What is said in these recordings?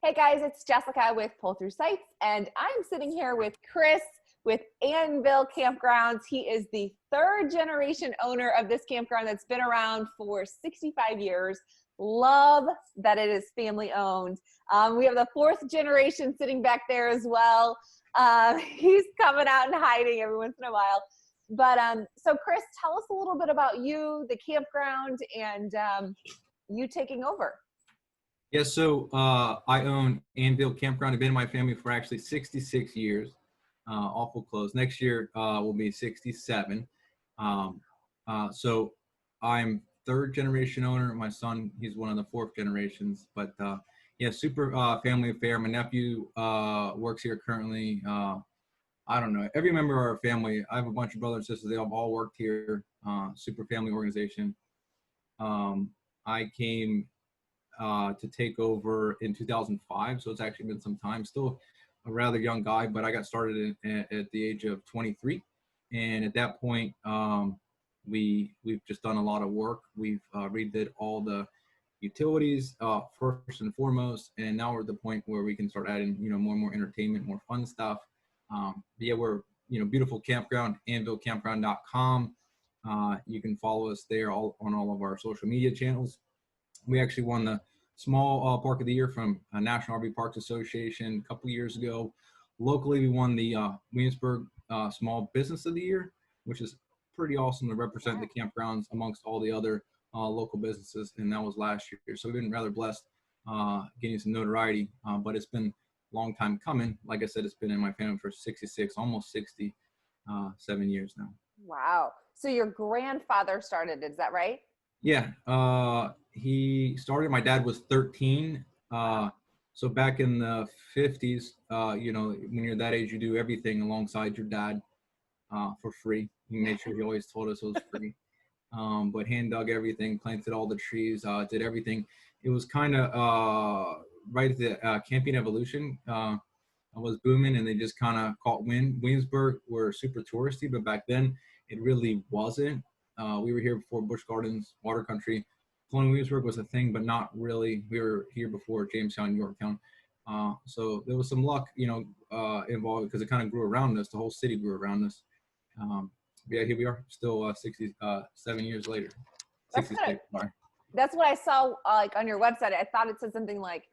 Hey guys, it's Jessica with Pull Through Sites, and I'm sitting here with Chris with Anvil Campgrounds. He is the third generation owner of this campground that's been around for 65 years. Love that it is family owned. We have the fourth generation sitting back there as well. He's coming out and hiding every once in a while. But so Chris, tell us a little bit about you, the campground, and you taking over. Yeah, so I own Anvil Campground. I've been in my family for actually 66 years. Awful close. Next year will be 67. So I'm third generation owner. My son, he's one of the fourth generations. But yeah, super family affair. My nephew works here currently. I don't know. Every member of our family, I have a bunch of brothers and sisters. They have all worked here. Super family organization. I came to take over in 2005, so it's actually been some time. Still a rather young guy, but I got started at the age of 23, and at that point we've just done a lot of work. We've redid all the utilities first and foremost, and now we're at the point where we can start adding more and more entertainment, more fun stuff. But yeah, we're beautiful campground, anvilcampground.com. You can follow us there on all of our social media channels. We actually won the Small Park of the Year from National RV Parks Association a couple of years ago. Locally, we won the Williamsburg Small Business of the Year, which is pretty awesome to represent the campgrounds amongst all the other local businesses, and that was last year. So we've been rather blessed getting some notoriety, but it's been a long time coming. Like I said, it's been in my family for 66, almost 67 years now. Wow. So your grandfather started, is that right? Yeah, he started, my dad was 13. So back in the 50s, when you're that age, you do everything alongside your dad for free. He made sure he always told us it was free. But hand dug everything, planted all the trees, did everything. It was kind of right at the camping evolution. Was booming, and they just kind of caught wind. Williamsburg were super touristy, but back then it really wasn't. We were here before Busch Gardens, Water Country. Colonial Williamsburg was a thing, but not really. We were here before Jamestown, Yorktown. So there was some luck, involved because it kind of grew around us. The whole city grew around us. Yeah, here we are, still 67 years later. 66, that's what I saw like on your website. I thought it said something like,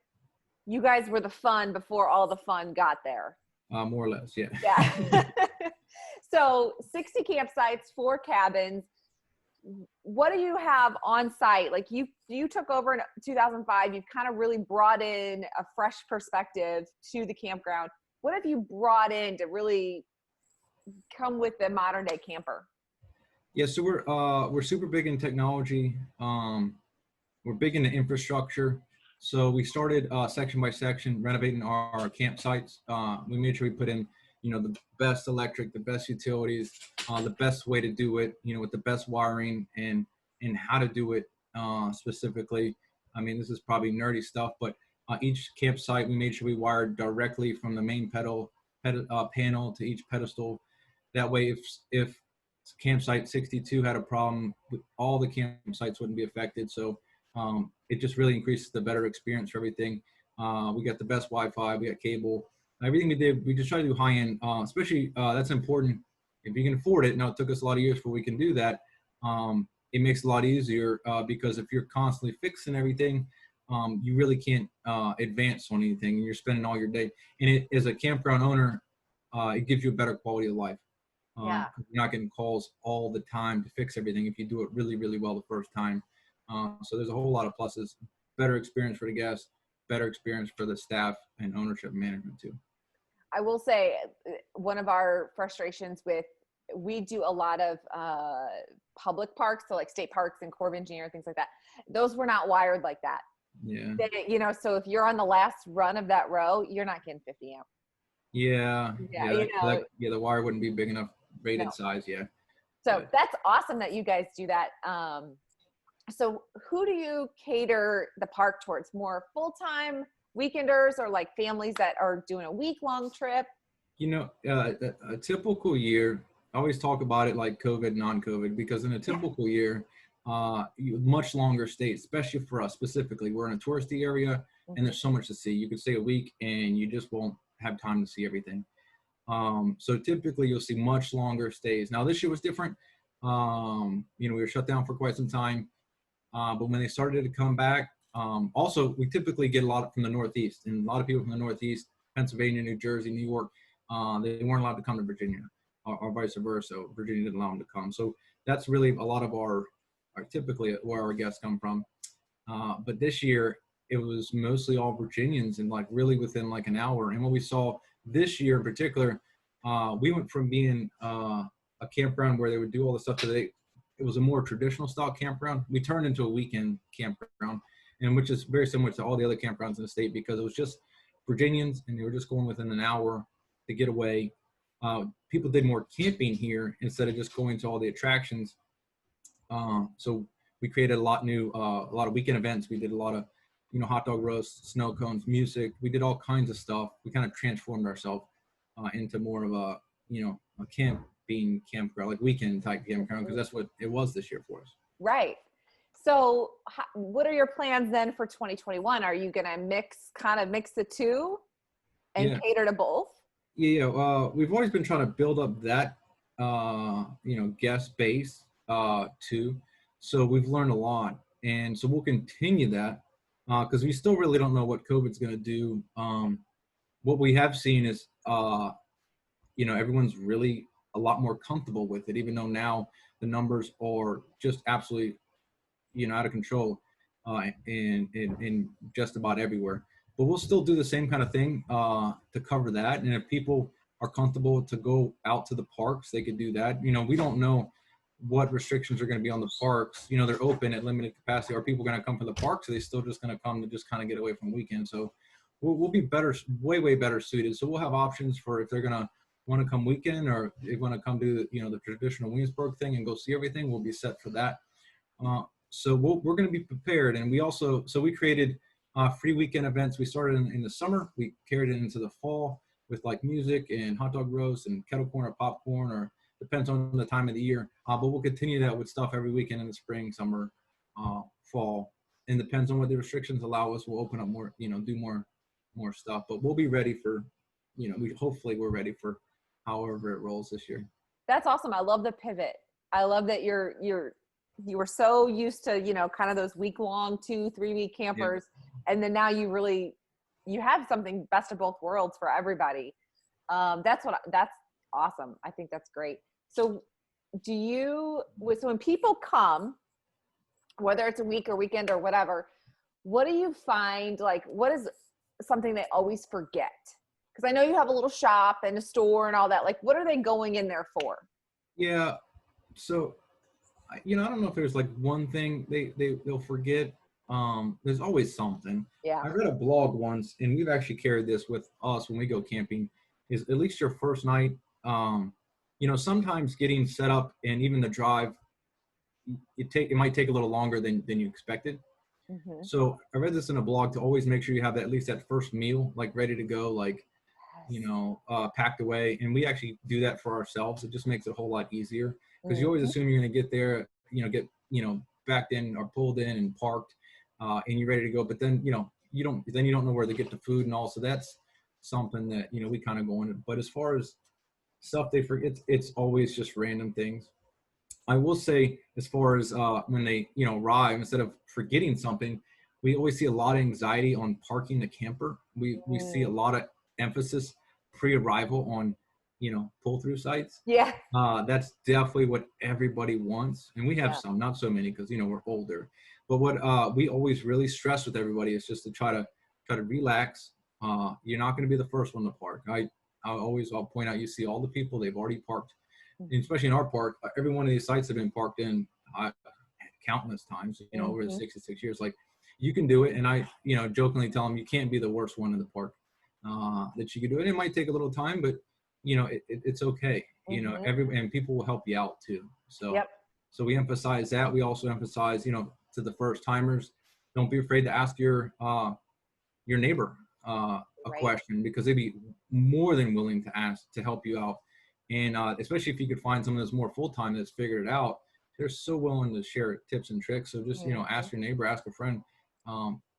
you guys were the fun before all the fun got there. More or less, yeah. Yeah. So 60 campsites, 4 cabins. What do you have on site? Like you took over in 2005. You've kind of really brought in a fresh perspective to the campground. What have you brought in to really come with the modern day camper? Yeah, so we're super big in technology. We're big into infrastructure. So we started section by section renovating our campsites. We made sure we put in the best electric, the best utilities, the best way to do it, with the best wiring and how to do it specifically. I mean, this is probably nerdy stuff, but each campsite, we made sure we wired directly from the main panel to each pedestal. That way, if campsite 62 had a problem, all the campsites wouldn't be affected. So it just really increases the better experience for everything. We got the best Wi-Fi, we got cable. Everything we did, we just try to do high-end, especially that's important if you can afford it. Now, it took us a lot of years before we can do that. It makes it a lot easier because if you're constantly fixing everything, you really can't advance on anything, and you're spending all your day. And as a campground owner, it gives you a better quality of life. You're not getting calls all the time to fix everything if you do it really, really well the first time. So there's a whole lot of pluses. Better experience for the guests, better experience for the staff and ownership and management too. I will say one of our frustrations we do a lot of public parks, so like state parks and Corps of Engineers, things like that. Those were not wired like that. Yeah. So if you're on the last run of that row, you're not getting 50 amp. Yeah. The wire wouldn't be big enough rated size. Yeah. So that's awesome that you guys do that. So who do you cater the park towards? More full-time weekenders or like families that are doing a week-long trip? A typical year, I always talk about it like COVID, non-COVID, because in a typical year, much longer stays, especially for us specifically. We're in a touristy area. and there's so much to see. You could stay a week and you just won't have time to see everything. So typically you'll see much longer stays. Now this year was different. We were shut down for quite some time, but when they started to come back, also we typically get a lot from the Northeast, and a lot of people from the Northeast, Pennsylvania, New Jersey, New York, they weren't allowed to come to Virginia, or vice versa. Virginia didn't allow them to come. So that's really a lot of our typically where our guests come from. But this year it was mostly all Virginians, and like really within like an hour. And what we saw this year in particular, we went from being a campground where they would do all the stuff today. It was a more traditional style campground. We turned into a weekend campground, and which is very similar to all the other campgrounds in the state, because it was just Virginians and they were just going within an hour to get away. People did more camping here instead of just going to all the attractions. So we created a lot of weekend events. We did a lot of, hot dog roasts, snow cones, music. We did all kinds of stuff. We kind of transformed ourselves into more of a campground, like weekend type campground, because that's what it was this year for us. Right. So what are your plans then for 2021? Are you going to mix the two and cater to both? Yeah. We've always been trying to build up that, guest base too. So we've learned a lot. And so we'll continue that because we still really don't know what COVID's going to do. What we have seen is, everyone's really a lot more comfortable with it, even though now the numbers are just absolutely, out of control in just about everywhere. But we'll still do the same kind of thing to cover that. And if people are comfortable to go out to the parks, they could do that. We don't know what restrictions are going to be on the parks. They're open at limited capacity. Are people going to come from the parks? Or are they still just going to come to just kind of get away from the weekend? So we'll be better, way better suited. So we'll have options for if they're going to want to come weekend, or they want to come do the traditional Williamsburg thing and go see everything. We'll be set for that. So we're going to be prepared. And we created free weekend events. We started in the summer. We carried it into the fall with like music and hot dog roast and kettle corn or popcorn, or depends on the time of the year. But we'll continue that with stuff every weekend in the spring, summer, fall, and depends on what the restrictions allow us. We'll open up more, do more stuff. But we'll be ready for, hopefully we're ready for however it rolls this year. That's awesome. I love the pivot. I love that you were so used to, kind of those week-long 2-3 week campers. Yeah. And then now you have something best of both worlds for everybody. That's awesome. I think that's great. So when people come, whether it's a week or weekend or whatever, what do you find, like, what is something they always forget? Because I know you have a little shop and a store and all that. Like, what are they going in there for? Yeah. So, I don't know if there's like one thing they'll forget. There's always something. Yeah. I read a blog once, and we've actually carried this with us when we go camping, is at least your first night. Sometimes getting set up and even the drive, it might take a little longer than you expected. Mm-hmm. So I read this in a blog to always make sure you have at least that first meal, like ready to go, like, packed away. And we actually do that for ourselves. It just makes it a whole lot easier, because you always assume you're going to get there, get, backed in or pulled in and parked, and you're ready to go. But then, you don't know where to get the food and all. So that's something that, we kind of go into. But as far as stuff they forget, it's always just random things. I will say, as far as when they, arrive, instead of forgetting something, we always see a lot of anxiety on parking the camper. We see a lot of emphasis pre-arrival on, pull-through sites. Yeah. That's definitely what everybody wants. And we have some, not so many, because, we're older. But what we always really stress with everybody is just to try to relax. You're not going to be the first one to park. I'll point out, you see all the people, they've already parked. And especially in our park, every one of these sites have been parked in countless times, over the 66 years. Like, you can do it. And I, jokingly tell them, you can't be the worst one in the park, that you can do it. It might take a little time, but, it's okay. And people will help you out too. So, So we emphasize that. We also emphasize, to the first timers, don't be afraid to ask your neighbor a question, because they'd be more than willing to help you out. And especially if you could find someone that's more full-time that's figured it out, they're so willing to share tips and tricks. So just, ask your neighbor, ask a friend.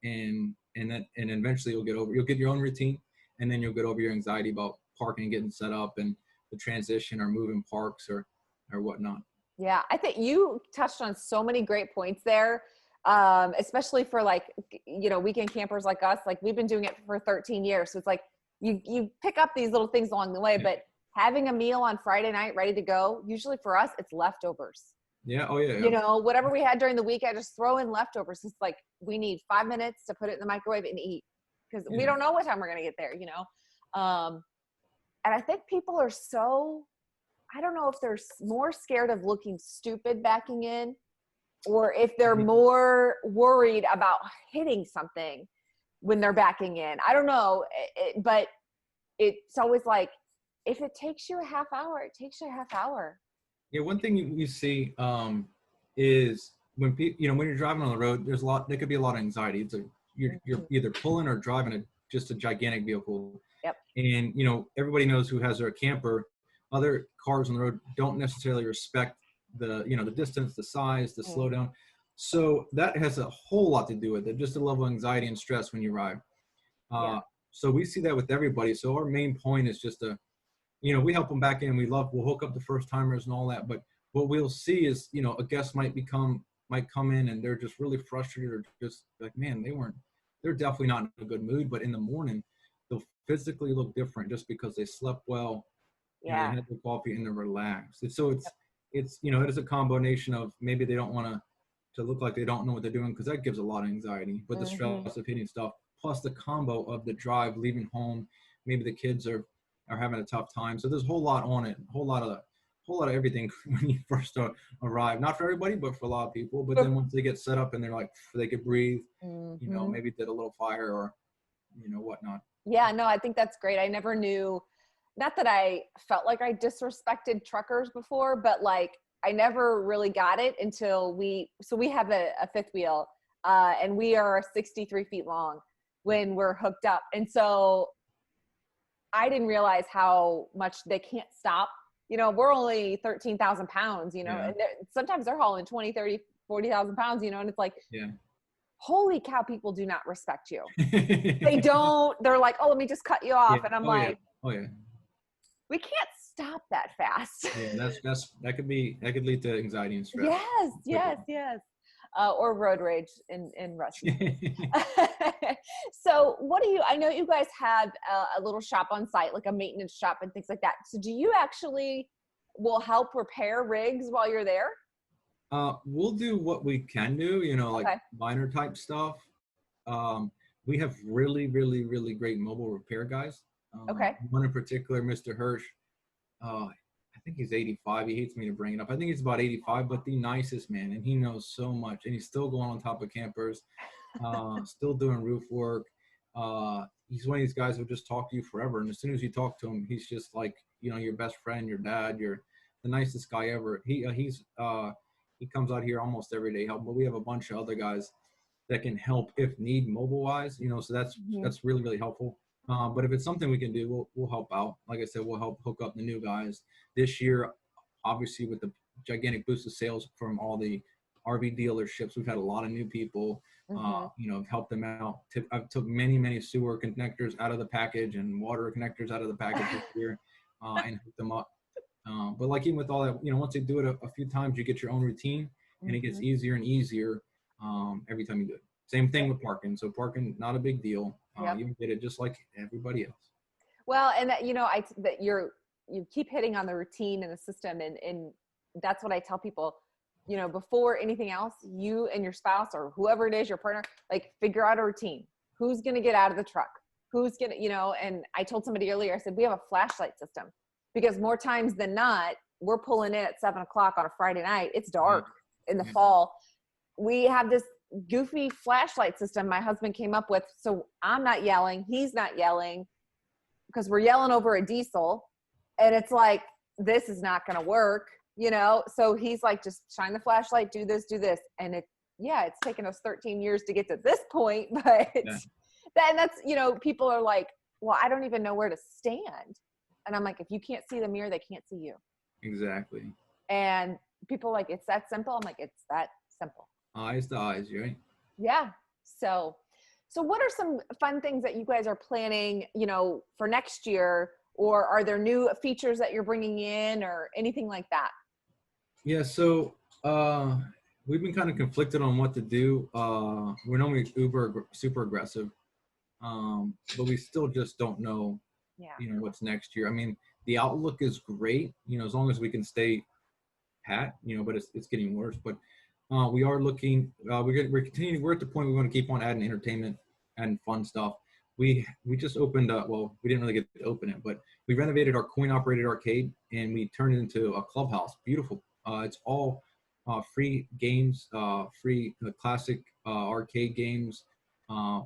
and eventually you'll get your own routine, and then you'll get over your anxiety about parking and getting set up and the transition or moving parks or whatnot. Yeah, I think you touched on so many great points there, especially for like, weekend campers like us. Like we've been doing it for 13 years. So it's like you pick up these little things along the way, but having a meal on Friday night ready to go, usually for us, it's leftovers. Yeah. Oh yeah. Whatever we had during the week, I just throw in leftovers. It's like we need 5 minutes to put it in the microwave and eat because we don't know what time we're going to get there, And I think people are I don't know if they're more scared of looking stupid backing in or if they're more worried about hitting something when they're backing in. I don't know, but it's always like, if it takes you a half hour, it takes you a half hour. Yeah, one thing you see is when when you're driving on the road, there could be a lot of anxiety. It's you're either pulling or driving just a gigantic vehicle. Yep. And everybody knows who has their camper. Other cars on the road don't necessarily respect the distance, the size, the slowdown. So that has a whole lot to do with it, just the level of anxiety and stress when you ride. So we see that with everybody. So our main point is just we help them back in. We'll hook up the first timers and all that. But what we'll see is, a guest might come in and they're just really frustrated or just like, man, they're definitely not in a good mood. But in the morning, they'll physically look different just because they slept well. They had their coffee and they're relaxed. And so it is a combination of maybe they don't want to look like they don't know what they're doing because that gives a lot of anxiety. But the stress of hitting stuff, plus the combo of the drive, leaving home, maybe the kids are having a tough time. So there's a whole lot on it, a whole lot of everything when you first arrive. Not for everybody, but for a lot of people. But then once they get set up and they're like, they could breathe, maybe did a little fire or, whatnot. Yeah, no, I think that's great. I never knew, not that I felt like I disrespected truckers before, but like I never really got it until we have a fifth wheel and we are 63 feet long when we're hooked up. And so I didn't realize how much they can't stop. We're only 13,000 pounds, and sometimes they're hauling 20, 30, 40,000 pounds, and it's like, holy cow, people do not respect you. They don't, they're like, oh, let me just cut you off. And I'm we can't stop that fast. Yeah, that could lead to anxiety and stress. Yes. Or road rage in Rusty. So I know you guys have a little shop on site, like a maintenance shop and things like that. So do you actually will help repair rigs while you're there? We'll do what we can do, like minor type stuff. We have really, really, really great mobile repair guys. One in particular, Mr. Hirsch, I think he's 85. He hates me to bring it up. I think he's about 85, but the nicest man, and he knows so much, and he's still going on top of campers, still doing roof work. He's one of these guys who just talk to you forever, and as soon as you talk to him, he's just like, your best friend, your dad, you're the nicest guy ever. He comes out here almost every day help, but we have a bunch of other guys that can help if need mobile wise, so that's really, really helpful. But if it's something we can do, we'll help out. Like I said, we'll help hook up the new guys. This year, obviously, with the gigantic boost of sales from all the RV dealerships, we've had a lot of new people, helped them out. I've took many, many sewer connectors out of the package and water connectors out of the package this year and hooked them up. But like even with all that, once they do it a few times, you get your own routine and it gets easier and easier every time you do it. Same thing with parking. So parking, not a big deal. You get it just like everybody else. Well, and that, you keep hitting on the routine and the system. And that's what I tell people, before anything else, you and your spouse or whoever it is, your partner, like figure out a routine. Who's going to get out of the truck? Who's going to, and I told somebody earlier, I said, we have a flashlight system because more times than not, we're pulling in at 7 o'clock on a Friday night. It's dark in the fall. We have this goofy flashlight system my husband came up with. So I'm not yelling. He's not yelling because we're yelling over a diesel. And it's like, this is not going to work, So he's like, just shine the flashlight, do this. And it's taken us 13 years to get to this point, but that's, people are like, well, I don't even know where to stand. And I'm like, if you can't see the mirror, they can't see you. Exactly. And people are like, it's that simple. I'm like, it's that simple. Eyes to eyes, right? Yeah. So So what are some fun things that you guys are planning, you know, for next year, or are there new features that you're bringing in or anything like that? Yeah, so we've been kind of conflicted on what to do. We're normally super aggressive, but we still just don't know, Yeah. you know, what's next year. I mean, the outlook is great, you know, as long as we can stay pat, you know, but it's getting worse. But we are looking. We're continuing. We're at the point we want to keep on adding entertainment and fun stuff. We just opened up. Well, we didn't really get to open it, but we renovated our coin operated arcade and we turned it into a clubhouse. Beautiful. It's all free games, free classic arcade games,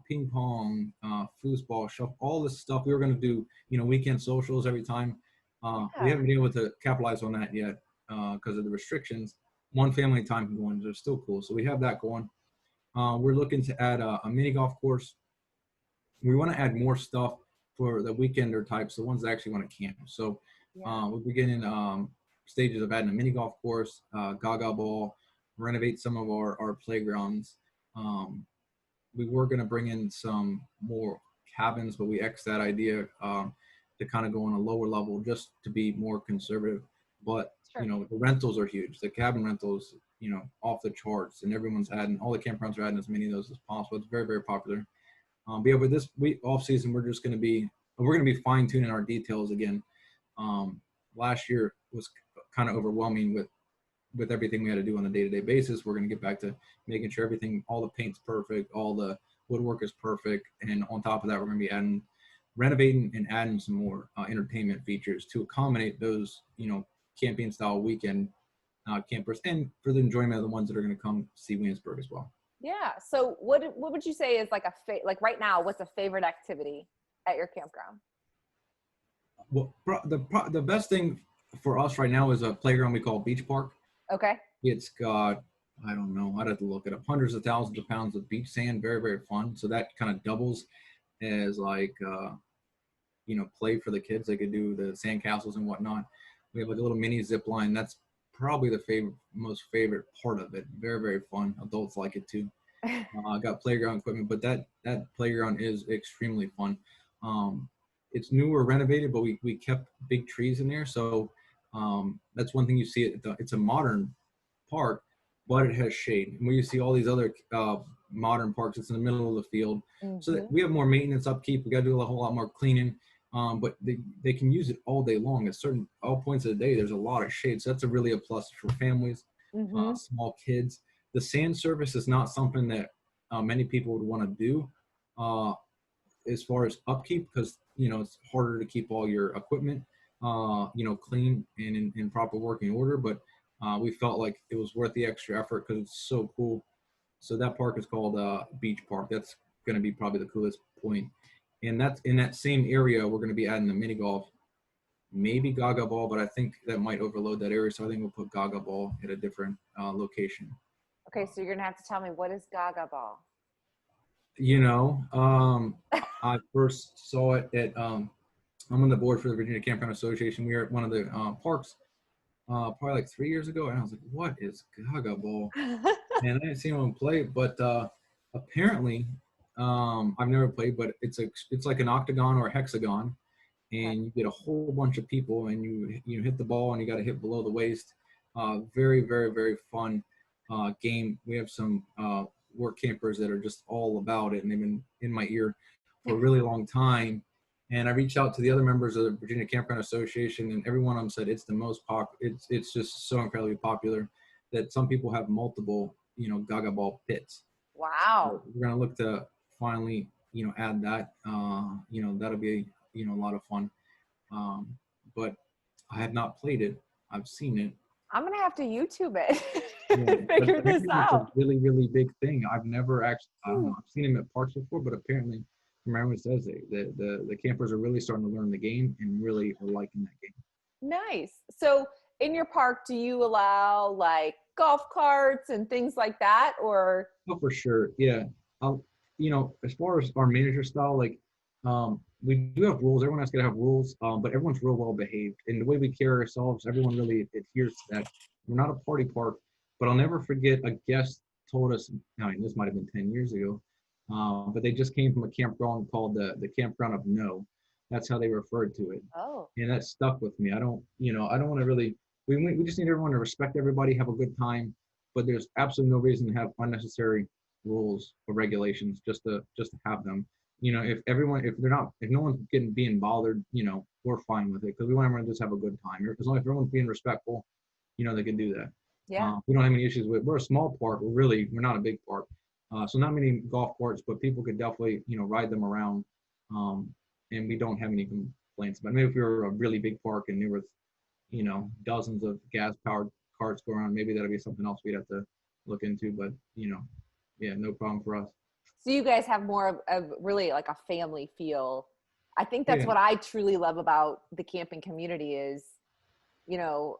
ping pong, foosball, shuffle, all this stuff. We were going to do, you know, weekend socials every time. We Yeah. haven't been able to capitalize on that yet because of the restrictions. One family time ones are still cool, so we have that going. We're looking to add a mini golf course. We want to add more stuff for the weekender types, the ones that actually want to camp. So Yeah. we're beginning stages of adding a mini golf course, Gaga Ball, renovate some of our playgrounds. We were going to bring in some more cabins, but we X'd that idea to kind of go on a lower level just to be more conservative. But, you Sure. know, the rentals are huge. The cabin rentals, you know, off the charts, and everyone's adding, all the campgrounds are adding as many of those as possible. It's very, very popular. But yeah, with this week off season, we're going to be fine tuning our details again. Last year was kind of overwhelming with everything we had to do on a day-to-day basis. We're going to get back to making sure everything, all the paint's perfect, all the woodwork is perfect, and on top of that, we're going to be renovating and adding some more entertainment features to accommodate those, you know, camping style weekend campers, and for the enjoyment of the ones that are going to come see Williamsburg as well. Yeah. So what would you say is like like right now, what's a favorite activity at your campground? Well, the best thing for us right now is a playground we call Beach Park. Okay. It's got, I don't know, I'd have to look it up, hundreds of thousands of pounds of beach sand, very, very fun. So that kind of doubles as like, you know, play for the kids. They could do the sand castles and whatnot. We have like a little mini zip line. That's probably the most favorite part of it. Very, very fun. Adults like it too. Got playground equipment, but that playground is extremely fun. It's newer, renovated, but we kept big trees in there. So that's one thing you see. It's a modern park, but it has shade. And where you see all these other modern parks, it's in the middle of the field. So that Hmm. we have more maintenance, upkeep. We got to do a whole lot more cleaning. But they can use it all day long. At all points of the day, there's a lot of shade. So that's really a plus for families, Hmm. small kids. The sand surface is not something that many people would want to do as far as upkeep, because, you know, it's harder to keep all your equipment, you know, clean and in proper working order. But we felt like it was worth the extra effort because it's so cool. So that park is called Beach Park. That's going to be probably the coolest point. And that's in that same area. We're going to be adding the mini golf, maybe Gaga Ball, but I think that might overload that area. So I think we'll put Gaga Ball at a different location. Okay. So you're going to have to tell me, what is Gaga Ball? You know, I first saw it at, I'm on the board for the Virginia Campground Association. We were at one of the parks probably like 3 years ago. And I was like, what is Gaga Ball? And I didn't see anyone play, but apparently, I've never played, but it's like an octagon or a hexagon, Okay. and you get a whole bunch of people, and you hit the ball, and you got to hit below the waist. Very, very, very fun game. We have some work campers that are just all about it, and they've been in my ear for a really long time. And I reached out to the other members of the Virginia Campground Association, and every one of them said it's the most It's just so incredibly popular that some people have multiple, you know, Gaga Ball pits. Wow. So we're gonna look to finally, you know, add that. You know, that'll be, you know, a lot of fun. But I have not played it. I've seen it. I'm going to have to YouTube it Yeah, and but figure this apparently it's a out. really, really big thing. I've never actually, I don't Hmm. know, I've seen him at parks before, but apparently, from everyone says the campers are really starting to learn the game and really are liking that game. Nice. So in your park, do you allow like golf carts and things like that? Or, Oh, for sure. Yeah. You know, as far as our manager style, like, we do have rules. Everyone has to have rules, but everyone's real well behaved. And the way we carry ourselves, everyone really adheres to that. We're not a party park, but I'll never forget a guest told us, I mean, this might have been 10 years ago. But they just came from a campground called the Campground of No. That's how they referred to it. Oh, And that stuck with me. I don't, I don't want to really, we just need everyone to respect everybody, have a good time, but there's absolutely no reason to have unnecessary rules or regulations just to have them. If no one's being bothered, we're fine with it because we want everyone to just have a good time. As long as everyone's being respectful, they can do that. yeah. We don't have any issues with. We're a small park. We're not a big park, so not many golf carts, but people could definitely ride them around, and we don't have any complaints. But maybe if we were a really big park and there was dozens of gas powered carts going around, maybe that'd be something else we'd have to look into. But yeah, no problem for us. So you guys have more of really like a family feel. I think that's Yeah. what I truly love about the camping community is, you know,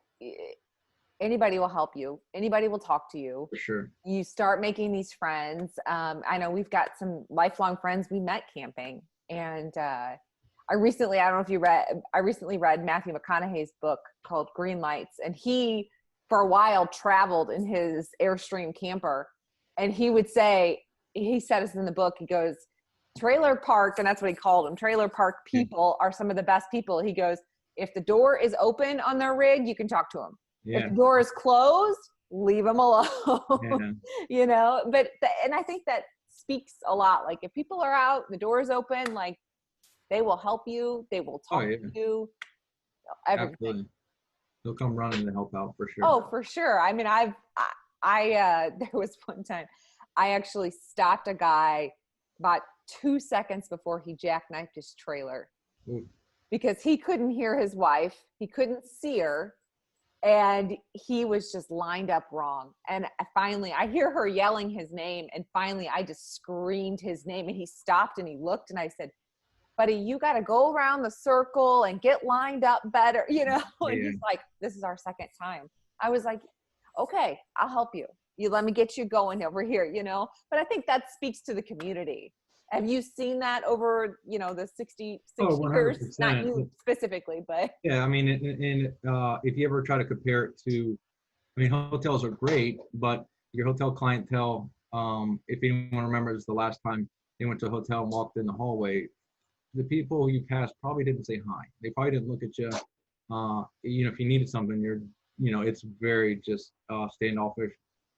anybody will help you. Anybody will talk to you. For sure. You start making these friends. I know we've got some lifelong friends we met camping. And I recently read Matthew McConaughey's book called Green Lights. And he, for a while, traveled in his Airstream camper. And he said this in the book, he goes, trailer park, and that's what he called them, trailer park people are some of the best people. He goes, if the door is open on their rig, you can talk to them. Yeah. If the door is closed, leave them alone. Yeah. And I think that speaks a lot. Like if people are out, the door is open, like they will help you. They will talk to you. Everything. Absolutely. They'll come running to help out for sure. Oh, for sure. I mean, there was one time I actually stopped a guy about 2 seconds before he jackknifed his trailer. Ooh. Because he couldn't hear his wife. He couldn't see her. And he was just lined up wrong. And finally, I hear her yelling his name. And finally, I just screamed his name. And he stopped and he looked. And I said, buddy, you got to go around the circle and get lined up better. And he's like, this is our second time. I was like, okay, I'll help you. You let me get you going over here, But I think that speaks to the community. Have you seen that over, the 66 years? Not you specifically, but. Yeah, I mean, and if you ever try to compare it to, hotels are great, but your hotel clientele, if anyone remembers the last time they went to a hotel and walked in the hallway, the people you passed probably didn't say hi. They probably didn't look at you. If you needed something, it's very just standoffish.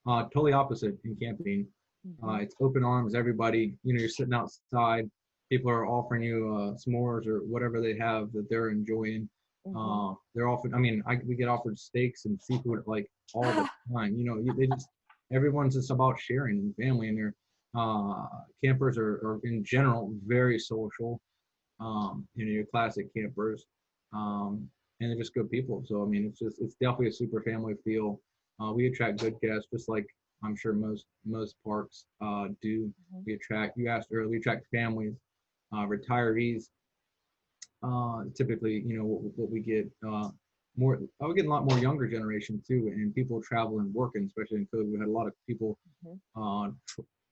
Totally opposite in camping. It's open arms, everybody, you're sitting outside, people are offering you s'mores or whatever they have that they're enjoying. They're often, we get offered steaks and seafood like all the time, everyone's just about sharing and family, and their campers are in general very social, your classic campers, and they're just good people. So, it's definitely a super family feel. We attract good guests, just like I'm sure most parks do. You asked earlier, we attract families, retirees. Typically, what we get more. We get a lot more younger generation too, and people traveling, working, especially in COVID. We had a lot of people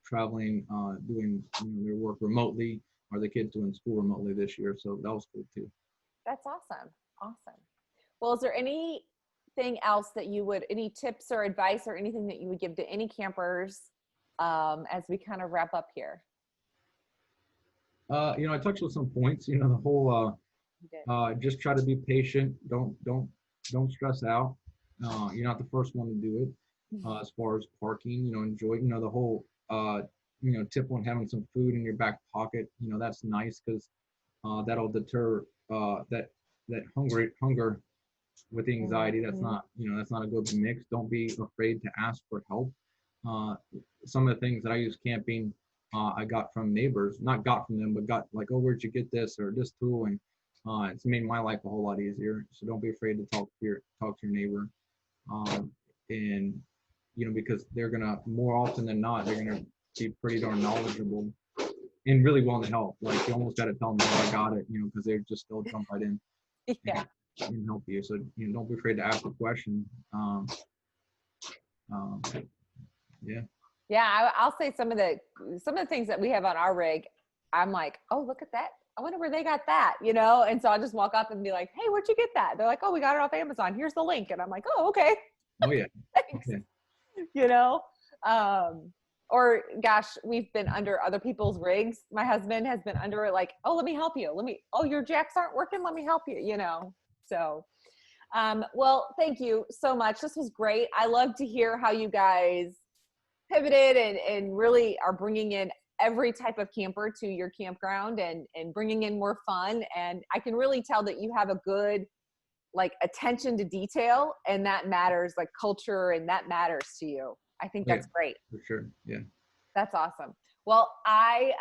traveling, doing their work remotely, or the kids doing school remotely this year. So that was cool too. That's awesome. Well, is there anything else that any tips or advice or anything that you would give to any campers as we kind of wrap up here? I touched on some points, the whole just try to be patient. Don't stress out. You're not the first one to do it. As far as parking, enjoy, the whole tip on having some food in your back pocket, that's nice, because that'll deter that hunger with anxiety. That's not a good mix. Don't be afraid to ask for help. Some of the things that I use camping, I got from neighbors, not got from them, but got like, oh, where'd you get this or this tool? And it's made my life a whole lot easier. So don't be afraid to talk to your neighbor. And because they're gonna, more often than not, they're gonna be pretty darn knowledgeable and really willing to help. Like, you almost got to tell them, oh, I got it, because they're just, they'll jump right in. Yeah. And help you. So don't be afraid to ask a question. Yeah, I'll say some of the things that we have on our rig, I'm like, oh, look at that. I wonder where they got that, And so I'll just walk up and be like, hey, where'd you get that? They're like, oh, we got it off Amazon. Here's the link. And I'm like, oh, okay. Oh yeah. Thanks. Okay. or gosh, we've been under other people's rigs. My husband has been under it, like, oh, let me help you. Oh, your jacks aren't working. Let me help you, you know? So, well, thank you so much. This was great. I love to hear how you guys pivoted and really are bringing in every type of camper to your campground and bringing in more fun. And I can really tell that you have a good, like, attention to detail, and that matters, like culture, and that matters to you. I think Yeah, that's great. for sure. Yeah. That's awesome. Well, I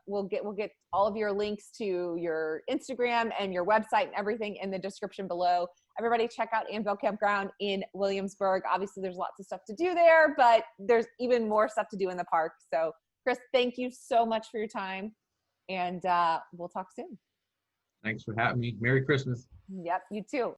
will get all of your links to your Instagram and your website and everything in the description below. Everybody check out Anvil Campground in Williamsburg. Obviously, there's lots of stuff to do there, but there's even more stuff to do in the park. So, Chris, thank you so much for your time, and we'll talk soon. Thanks for having me. Merry Christmas. Yep, you too.